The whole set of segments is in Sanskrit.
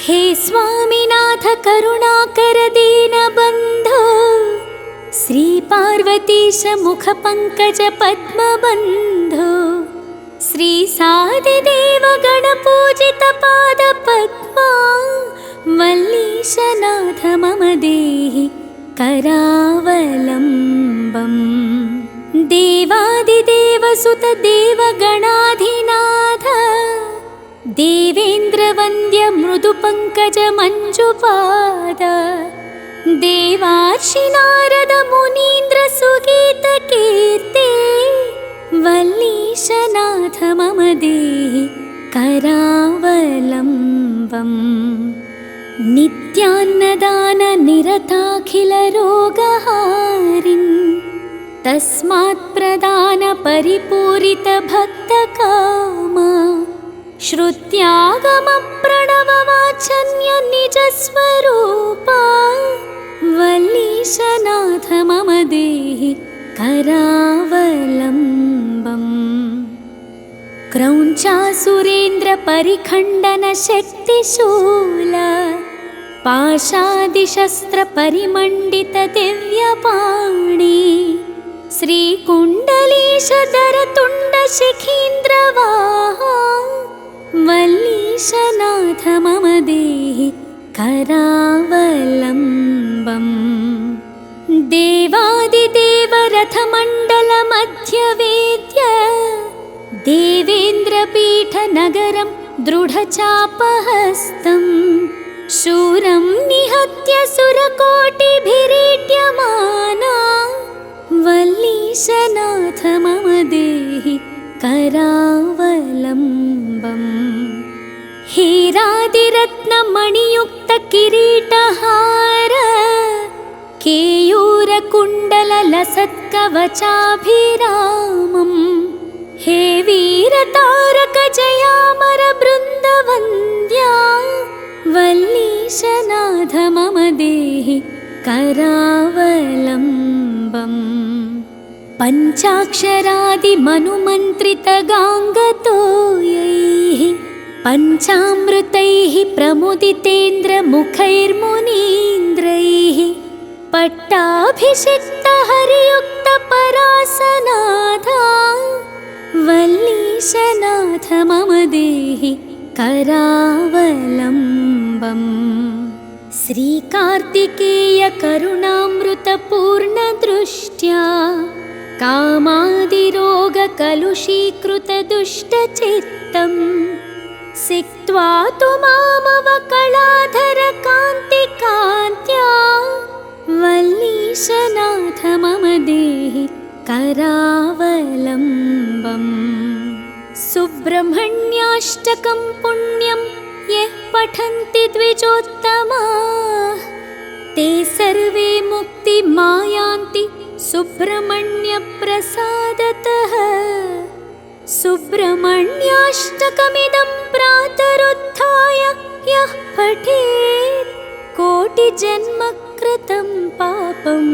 हे स्वामिनाथ करुणाकर दीनबन्धो श्रीपार्वतीश मुखपङ्कज पद्मबन्धो श्रीसादिदेव गणपूजित पादपद्मा वल्लीशनाथ मम देहि करावलम्बम्। देवादिदेवसुत देवगणाधिनाथ देवेन्द्रवन्द्य मृदुपङ्कज मञ्जुपाद देवार्षिनारद मुनीन्द्र सुगीतकीर्ते वल्लीशनाथ मम देहि करावलम्बम्। नित्यान्नदान निरताखिल रोगहारिन् तस्मात् प्रदान परिपूरित भक्तकामा श्रुत्यागम प्रणववाचन्य निजस्वरूपा वल्लीशनाथ मम देहि करावलम्बम्। क्रौञ्चासुरेन्द्र परिखण्डन शक्तिशूल पाशादिशस्त्र परिमण्डित दिव्यपाणि श्रीकुण्डलीशधर तुण्ड शिखीन्द्रवाहा वल्लीशनाथ मम देहि करावलम्बम्। देवादिदेव रथमण्डल मध्यवेद्य देवेन्द्रपीठ नगरं दृढचापहस्तं शूरं निहत्य सुरकोटिभिरीड्यमाना वल्लीशनाथ मम देहि करावलम्बम्। हीरादिरत्नमणियुक्त किरीटहार केयूरकुण्डल लसत्कवचाभिरामम् हे वीरतारक जयामर बृन्दवन्द्या वल्लीशनाथ मम देहि करावलम्बम्। पञ्चाक्षरादिमनुमन्त्रित गाङ्गतोयैः पञ्चामृतैः प्रमुदितेन्द्र मुखैर्मुनीन्द्रैः पट्टाभिषिक्त हरियुक्त परासनाथा वल्लीशनाथ मम देहि करावलम्बम्। श्रीकार्तिकेय करुणामृतपूर्णदृष्ट्या कामादिरोगकलुषीकृत दुष्टचित्तं सिक्त्वा तु मामवकलाधर कान्तिकान्त्या वल्लीशनाथ मम देहि करावलम्बम्। सुब्रह्मण्याष्टकं पुण्यं यः पठन्ति द्विजोत्तमाः ते सर्वे मुक्तिमायान्ति सुब्रह्मण्यप्रसादतः। सुब्रह्मण्याष्टकमिदं प्रातरुत्थाय यः पठेत् कोटिजन्मकृतं पापं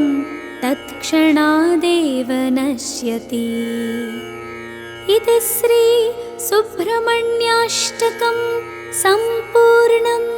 तत्क्षणादेव नश्यति। इति श्री सुब्रह्मण्याष्टकं सम्पूर्णम्।